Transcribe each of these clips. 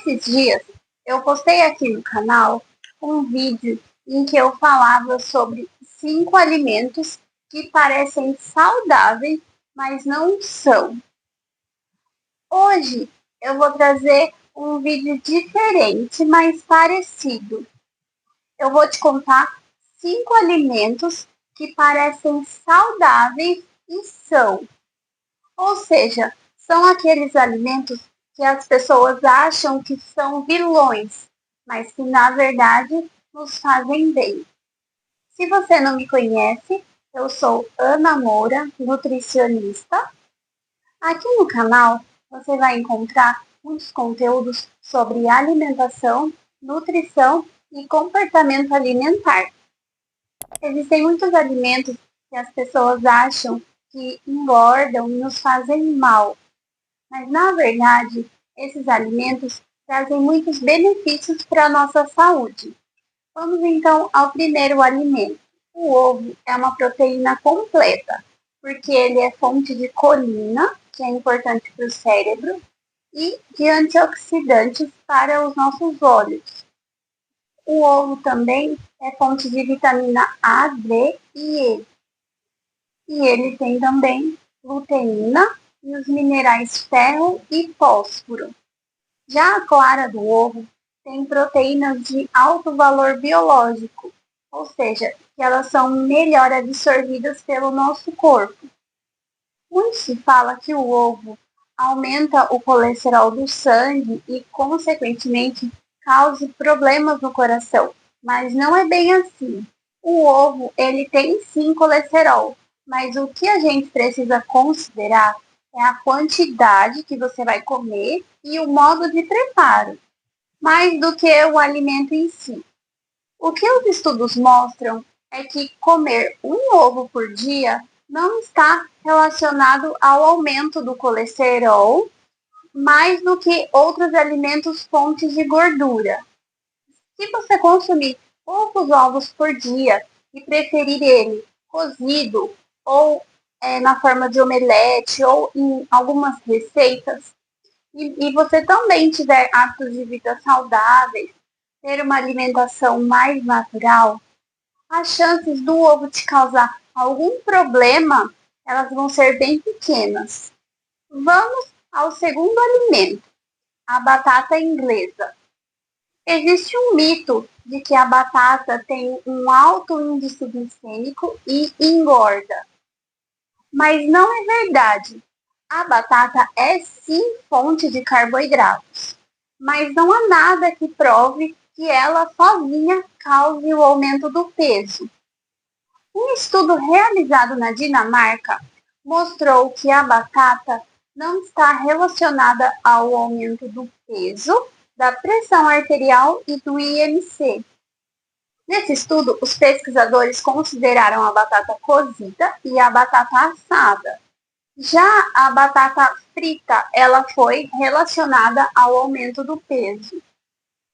Esses dias eu postei aqui no canal um vídeo em que eu falava sobre 5 alimentos que parecem saudáveis, mas não são. Hoje eu vou trazer um vídeo diferente, mas parecido. Eu vou te contar 5 alimentos que parecem saudáveis e são. Ou seja, são aqueles alimentos que as pessoas acham que são vilões, mas que na verdade nos fazem bem. Se você não me conhece, eu sou Ana Moura, nutricionista. Aqui no canal você vai encontrar muitos conteúdos sobre alimentação, nutrição e comportamento alimentar. Existem muitos alimentos que as pessoas acham que engordam e nos fazem mal. Mas, na verdade, esses alimentos trazem muitos benefícios para a nossa saúde. Vamos então ao primeiro alimento. O ovo é uma proteína completa, porque ele é fonte de colina, que é importante para o cérebro, e de antioxidantes para os nossos olhos. O ovo também é fonte de vitamina A, D e E. E ele tem também luteína e os minerais ferro e fósforo. Já a clara do ovo tem proteínas de alto valor biológico, ou seja, que elas são melhor absorvidas pelo nosso corpo. Muito se fala que o ovo aumenta o colesterol do sangue e, consequentemente, cause problemas no coração, mas não é bem assim. O ovo, ele tem sim colesterol, mas o que a gente precisa considerar é a quantidade que você vai comer e o modo de preparo, mais do que o alimento em si. O que os estudos mostram é que comer um ovo por dia não está relacionado ao aumento do colesterol, mais do que outros alimentos fontes de gordura. Se você consumir poucos ovos por dia e preferir ele cozido ou na forma de omelete ou em algumas receitas, e você também tiver hábitos de vida saudáveis, ter uma alimentação mais natural, as chances do ovo te causar algum problema, elas vão ser bem pequenas. Vamos ao segundo alimento, a batata inglesa. Existe um mito de que a batata tem um alto índice glicêmico e engorda. Mas não é verdade. A batata é sim fonte de carboidratos, mas não há nada que prove que ela sozinha cause o aumento do peso. Um estudo realizado na Dinamarca mostrou que a batata não está relacionada ao aumento do peso, da pressão arterial e do IMC. Nesse estudo, os pesquisadores consideraram a batata cozida e a batata assada. Já a batata frita, ela foi relacionada ao aumento do peso.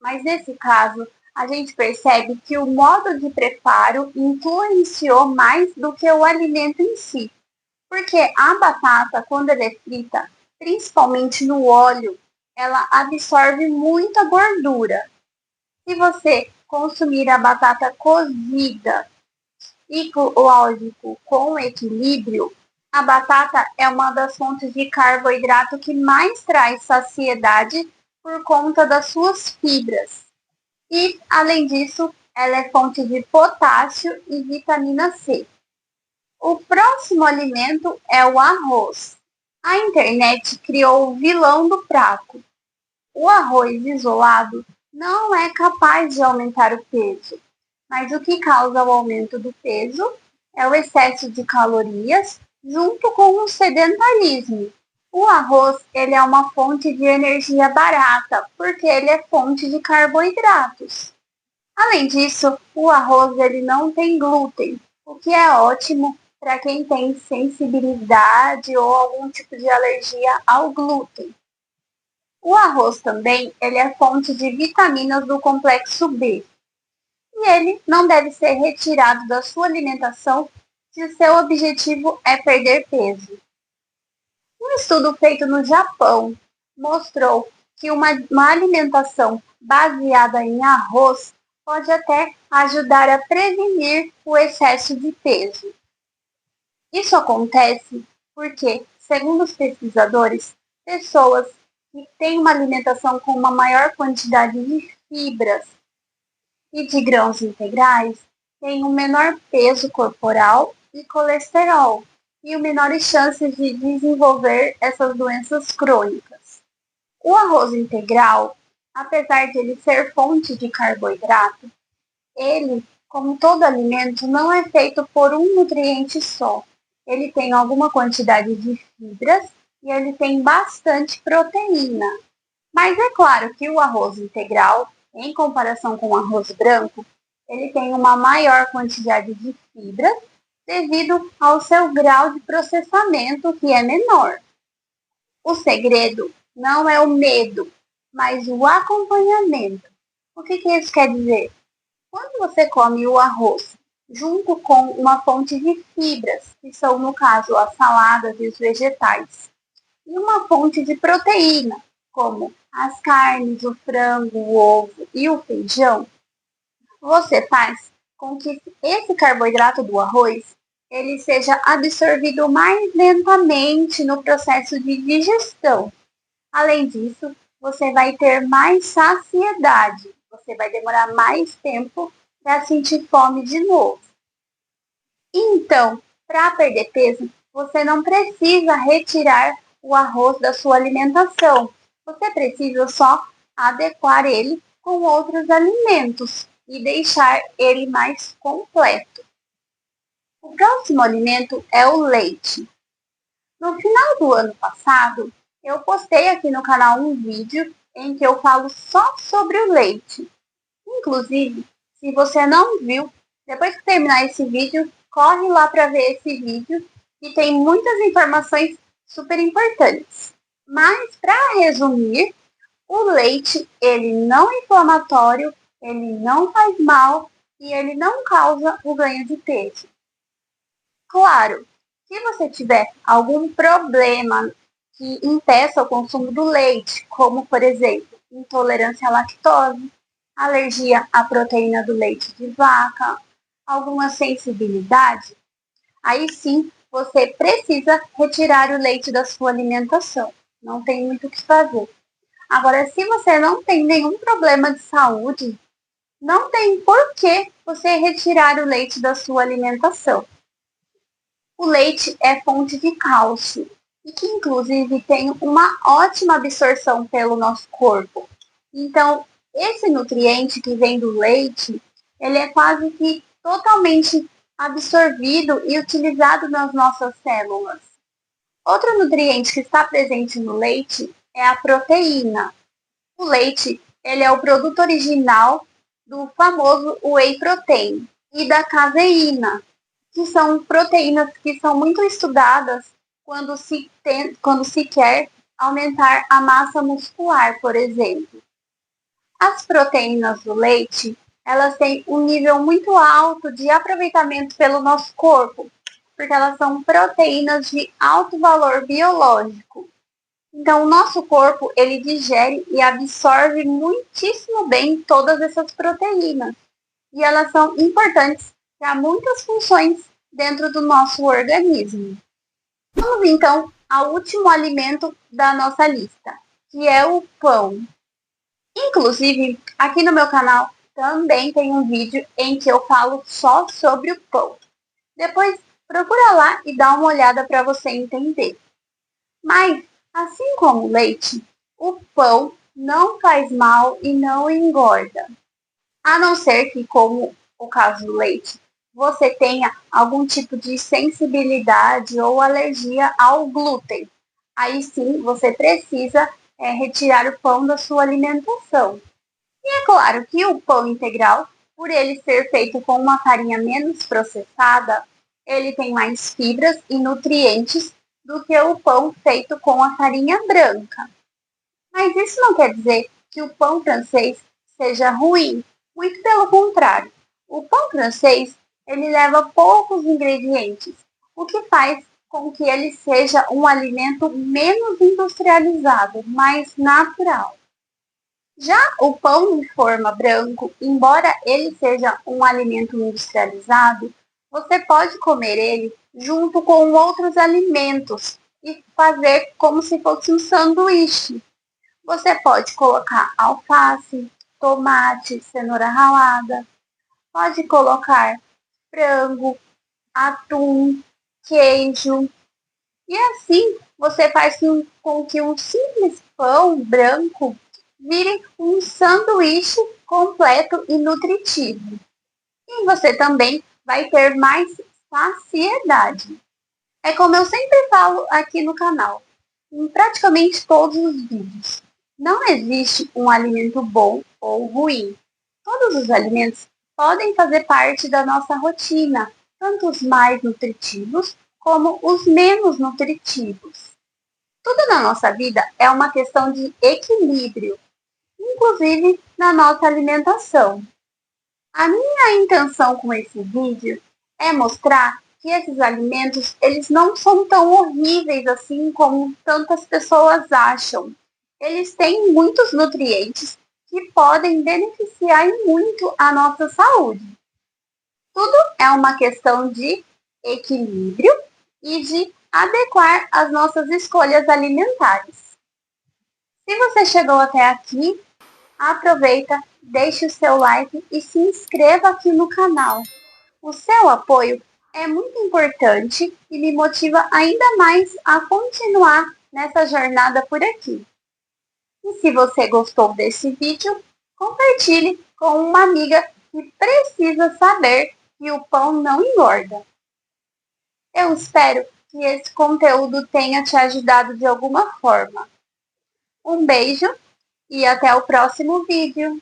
Mas nesse caso, a gente percebe que o modo de preparo influenciou mais do que o alimento em si. Porque a batata, quando ela é frita, principalmente no óleo, ela absorve muita gordura. Se você consumir a batata cozida e, lógico, com equilíbrio, a batata é uma das fontes de carboidrato que mais traz saciedade por conta das suas fibras. E, além disso, ela é fonte de potássio e vitamina C. O próximo alimento é o arroz. A internet criou o vilão do prato. O arroz isolado não é capaz de aumentar o peso, mas o que causa o aumento do peso é o excesso de calorias junto com o sedentarismo. O arroz, ele é uma fonte de energia barata, porque ele é fonte de carboidratos. Além disso, o arroz ele não tem glúten, o que é ótimo para quem tem sensibilidade ou algum tipo de alergia ao glúten. O arroz também ele é fonte de vitaminas do complexo B. E ele não deve ser retirado da sua alimentação se o seu objetivo é perder peso. Um estudo feito no Japão mostrou que uma alimentação baseada em arroz pode até ajudar a prevenir o excesso de peso. Isso acontece porque, segundo os pesquisadores, pessoas que têm uma alimentação com uma maior quantidade de fibras e de grãos integrais têm um menor peso corporal e colesterol e menores chances de desenvolver essas doenças crônicas. O arroz integral, apesar de ele ser fonte de carboidrato, ele, como todo alimento, não é feito por um nutriente só. Ele tem alguma quantidade de fibras e ele tem bastante proteína. Mas é claro que o arroz integral, em comparação com o arroz branco, ele tem uma maior quantidade de fibras devido ao seu grau de processamento que é menor. O segredo não é o medo, mas o acompanhamento. O que isso quer dizer? Quando você come o arroz junto com uma fonte de fibras, que são, no caso, as saladas e os vegetais, e uma fonte de proteína, como as carnes, o frango, o ovo e o feijão, você faz com que esse carboidrato do arroz ele seja absorvido mais lentamente no processo de digestão. Além disso, você vai ter mais saciedade, você vai demorar mais tempo para sentir fome de novo. Então, para perder peso, você não precisa retirar o arroz da sua alimentação. Você precisa só adequar ele com outros alimentos e deixar ele mais completo. O próximo alimento é o leite. No final do ano passado, eu postei aqui no canal um vídeo em que eu falo só sobre o leite. Inclusive, se você não viu, depois que terminar esse vídeo, corre lá para ver esse vídeo, que tem muitas informações super importantes. Mas, para resumir, o leite, ele não é inflamatório, ele não faz mal e ele não causa o ganho de peso. Claro, se você tiver algum problema que impeça o consumo do leite, como, por exemplo, intolerância à lactose, alergia à proteína do leite de vaca, alguma sensibilidade, aí sim você precisa retirar o leite da sua alimentação. Não tem muito o que fazer. Agora, se você não tem nenhum problema de saúde, não tem por que você retirar o leite da sua alimentação. O leite é fonte de cálcio e que inclusive tem uma ótima absorção pelo nosso corpo. Então, esse nutriente que vem do leite, ele é quase que totalmente absorvido e utilizado nas nossas células. Outro nutriente que está presente no leite é a proteína. O leite, ele é o produto original do famoso whey protein e da caseína, que são proteínas que são muito estudadas quando se quer aumentar a massa muscular, por exemplo. As proteínas do leite, elas têm um nível muito alto de aproveitamento pelo nosso corpo, porque elas são proteínas de alto valor biológico. Então, o nosso corpo, ele digere e absorve muitíssimo bem todas essas proteínas. E elas são importantes para muitas funções dentro do nosso organismo. Vamos então ao último alimento da nossa lista, que é o pão. Inclusive, aqui no meu canal também tem um vídeo em que eu falo só sobre o pão. Depois, procura lá e dá uma olhada para você entender. Mas, assim como o leite, o pão não faz mal e não engorda. A não ser que, como o caso do leite, você tenha algum tipo de sensibilidade ou alergia ao glúten. Aí sim, você precisa retirar o pão da sua alimentação. E é claro que o pão integral, por ele ser feito com uma farinha menos processada, ele tem mais fibras e nutrientes do que o pão feito com a farinha branca. Mas isso não quer dizer que o pão francês seja ruim. Muito pelo contrário. O pão francês, ele leva poucos ingredientes, o que faz com que ele seja um alimento menos industrializado, mais natural. Já o pão em forma branco, embora ele seja um alimento industrializado, você pode comer ele junto com outros alimentos e fazer como se fosse um sanduíche. Você pode colocar alface, tomate, cenoura ralada, pode colocar frango, atum, queijo. E assim você faz com que um simples pão branco vire um sanduíche completo e nutritivo. E você também vai ter mais saciedade. É como eu sempre falo aqui no canal, em praticamente todos os vídeos. Não existe um alimento bom ou ruim. Todos os alimentos podem fazer parte da nossa rotina, tanto os mais nutritivos como os menos nutritivos. Tudo na nossa vida é uma questão de equilíbrio, inclusive na nossa alimentação. A minha intenção com esse vídeo é mostrar que esses alimentos, eles não são tão horríveis assim como tantas pessoas acham. Eles têm muitos nutrientes que podem beneficiar muito a nossa saúde. Tudo é uma questão de equilíbrio e de adequar as nossas escolhas alimentares. Se você chegou até aqui, aproveita, deixe o seu like e se inscreva aqui no canal. O seu apoio é muito importante e me motiva ainda mais a continuar nessa jornada por aqui. E se você gostou desse vídeo, compartilhe com uma amiga que precisa saber que o pão não engorda. Eu espero que esse conteúdo tenha te ajudado de alguma forma. Um beijo e até o próximo vídeo!